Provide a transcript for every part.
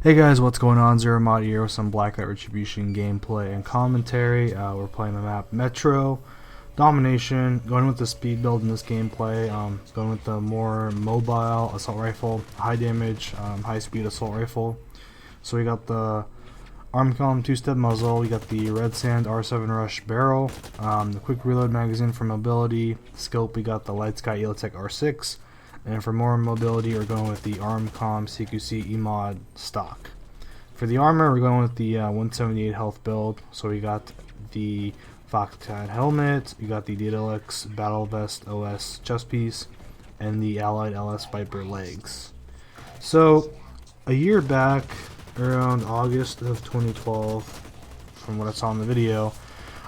Hey guys, what's going on? ZeroArmada here with some Blacklight Retribution gameplay and commentary. We're playing the map Metro Domination, going with the speed build in this gameplay, going with the more mobile assault rifle, high damage, high speed assault rifle. So we got the Armcom 2-step muzzle, we got the Redsand R7 Rush barrel, the quick reload magazine for mobility, scope we got the Lightsky Elo-Tech R6, and for more mobility we're going with the Armcom CQC EMOD stock. For the armor we're going with the 178 health build, so we got the Foxcat helmet, we got the Dataluxe Battlevest OS chest piece, and the Allied LS Viper legs. So a year back, around August of 2012, from what I saw in the video,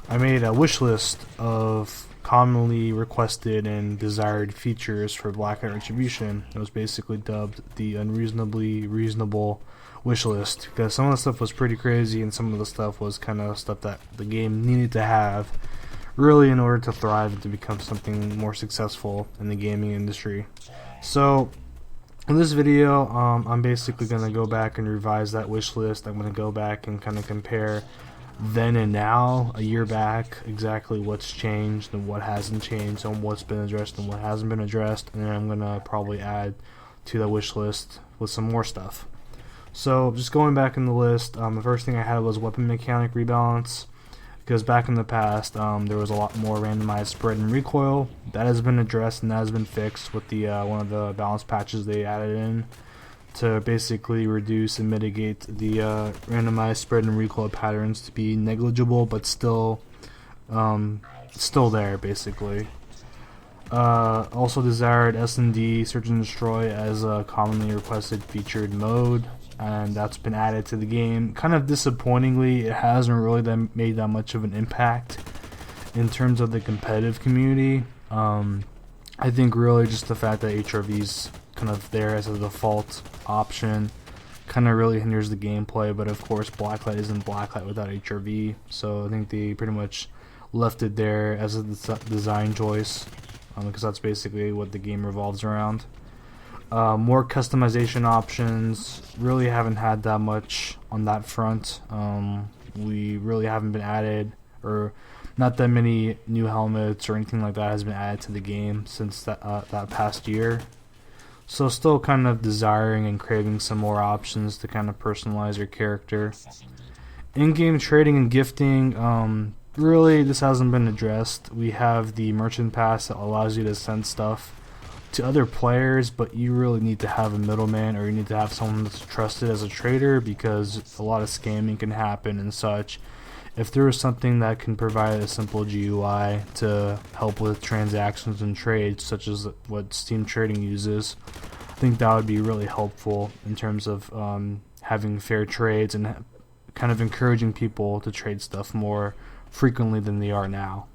I made a wish list of commonly requested and desired features for Blacklight Retribution. It was basically dubbed the unreasonably reasonable wish list because some of the stuff was pretty crazy and some of the stuff was kind of stuff that the game needed to have really in order to thrive and to become something more successful in the gaming industry. So in this video, I'm basically going to go back and revise that wish list. I'm going to go back and kind of compare then and now, a year back, exactly what's changed and what hasn't changed, and what's been addressed and what hasn't been addressed, and then I'm going to probably add to the wish list with some more stuff. So just going back in the list, the first thing I had was weapon mechanic rebalance, because back in the past there was a lot more randomized spread and recoil. That has been addressed and that has been fixed with the one of the balance patches they added in to basically reduce and mitigate the randomized spread and recoil patterns to be negligible, but still there basically. Also desired S&D search and destroy as a commonly requested featured mode, and that's been added to the game. Kind of disappointingly, it hasn't really made that much of an impact in terms of the competitive community. I think really just the fact that HRV's kind of there as a default option kind of really hinders the gameplay, but of course Blacklight isn't Blacklight without HRV, so I think they pretty much left it there as a design choice, because that's basically what the game revolves around. More customization options, really haven't had that much on that front. We really haven't been added, or not that many new helmets or anything like that has been added to the game since that past year. So still kind of desiring and craving some more options to kind of personalize your character. In-game trading and gifting, really this hasn't been addressed. We have the merchant pass that allows you to send stuff to other players, but you really need to have a middleman, or you need to have someone that's trusted as a trader, because a lot of scamming can happen and such. If there was something that can provide a simple GUI to help with transactions and trades, such as what Steam Trading uses, I think that would be really helpful in terms of having fair trades and kind of encouraging people to trade stuff more frequently than they are now.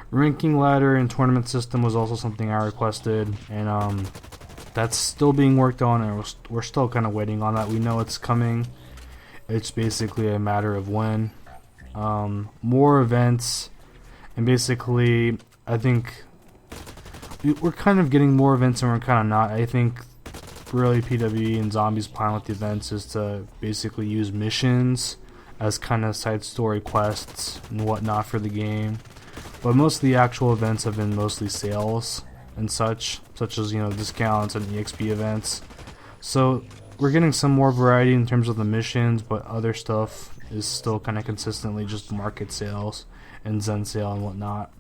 Ranking ladder and tournament system was also something I requested, and that's still being worked on, and we're still kind of waiting on that. We know it's coming. It's basically a matter of when. More events, and basically I think we're kind of getting more events and we're kind of not. I think really PWE and Zombies' plan with the events is to basically use missions as kind of side story quests and whatnot for the game, but most of the actual events have been mostly sales and such as, you know, discounts and EXP events. So we're getting some more variety in terms of the missions, but other stuff is still kind of consistently just market sales and Zen sale and whatnot.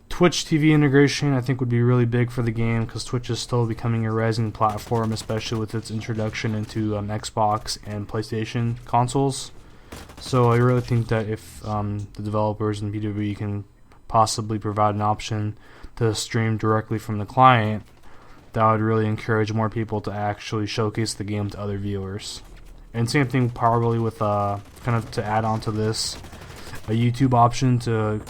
Twitch TV integration I think would be really big for the game, because Twitch is still becoming a rising platform, especially with its introduction into Xbox and PlayStation consoles. So I really think that if the developers in PWE can possibly provide an option to stream directly from the client, that would really encourage more people to actually showcase the game to other viewers. And same thing probably with kind of to add on to this, a YouTube option to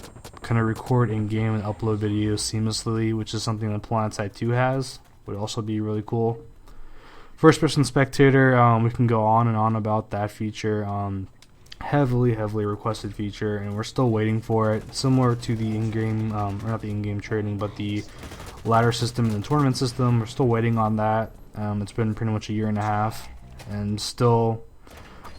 kind of record in-game and upload videos seamlessly, which is something that PlanetSide 2 has, would also be really cool. First-person spectator, we can go on and on about that feature. Heavily requested feature, and we're still waiting for it. Similar to the in-game, or not the in-game trading, but the ladder system and the tournament system, we're still waiting on that. It's been pretty much a year and a half. and still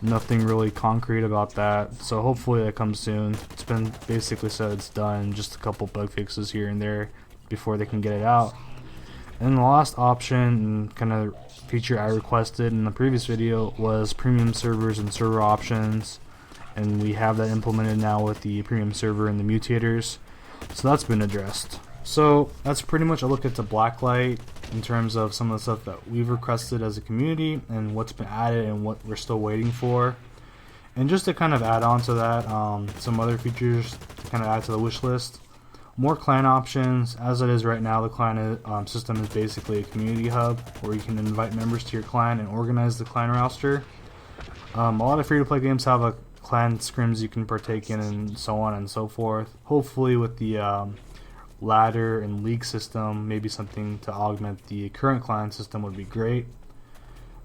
nothing really concrete about that. So hopefully that comes soon. It's been basically said it's done, just a couple bug fixes here and there before they can get it out. And the last option and kind of feature I requested in the previous video was premium servers and server options, and we have that implemented now with the premium server and the mutators, so that's been addressed. So that's pretty much a look at the Blacklight in terms of some of the stuff that we've requested as a community and what's been added and what we're still waiting for. And just to kind of add on to that, some other features to kind of add to the wish list. More clan options. As it is right now, the clan system is basically a community hub where you can invite members to your clan and organize the clan roster. A lot of free-to-play games have a clan scrims you can partake in and so on and so forth. Hopefully with the ladder and league system, maybe something to augment the current clan system would be great.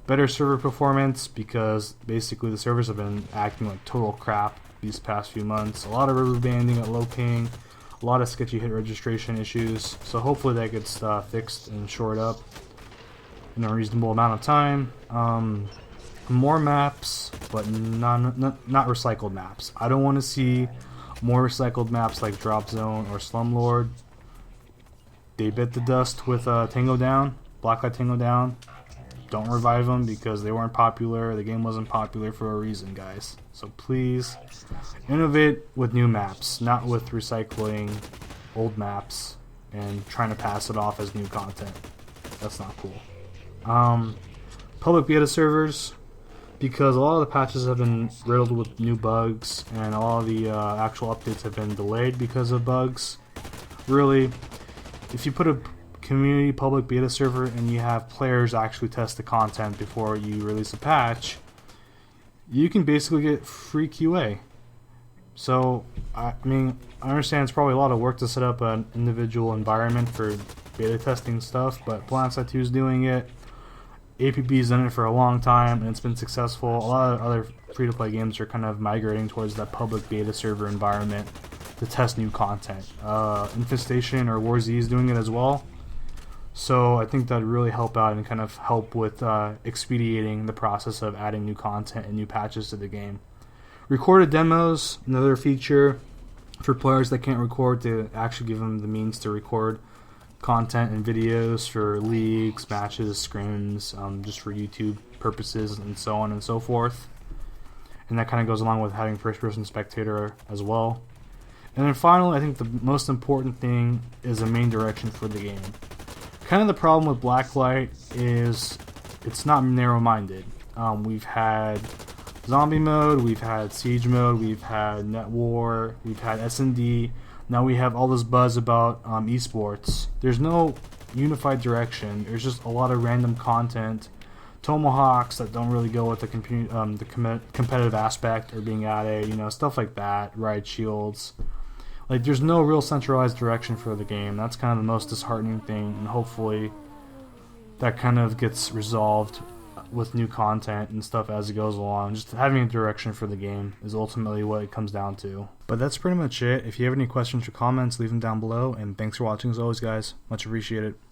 Better server performance, because basically the servers have been acting like total crap these past few months. A lot of river banding at low ping, a lot of sketchy hit registration issues, so hopefully that gets fixed and shored up in a reasonable amount of time. More maps, but not recycled maps. I don't want to see more recycled maps like Drop Zone or Slumlord. They bit the dust with Tango Down, Blacklight Tango Down. Don't revive them because they weren't popular. The game wasn't popular for a reason, guys. So please innovate with new maps, not with recycling old maps and trying to pass it off as new content. That's not cool. Public beta servers, because a lot of the patches have been riddled with new bugs and a lot of the actual updates have been delayed because of bugs. Really, if you put a community public beta server and you have players actually test the content before you release a patch, you can basically get free QA. So I mean, I understand it's probably a lot of work to set up an individual environment for beta testing stuff, but PlanetSide 2 is doing it. APB's done it for a long time and it's been successful. A lot of other free-to-play games are kind of migrating towards that public beta server environment to test new content. Infestation or War Z is doing it as well. So I think that would really help out and kind of help with expediting the process of adding new content and new patches to the game. Recorded demos, another feature for players that can't record, to actually give them the means to record content and videos for leagues, matches, scrims, just for YouTube purposes and so on and so forth. And that kind of goes along with having first-person spectator as well. And then finally, I think the most important thing is a main direction for the game. Kind of the problem with Blacklight is it's not narrow-minded. We've had zombie mode, we've had siege mode, we've had net war, we've had S&D. Now we have all this buzz about esports. There's no unified direction. There's just a lot of random content. Tomahawks that don't really go with the competitive aspect are being added, you know, stuff like that. Riot shields. Like, there's no real centralized direction for the game. That's kind of the most disheartening thing, and hopefully that kind of gets resolved with new content and stuff as it goes along. Just having a direction for the game is ultimately what it comes down to. But that's pretty much it. If you have any questions or comments, leave them down below, and thanks for watching as always, guys. Much appreciated.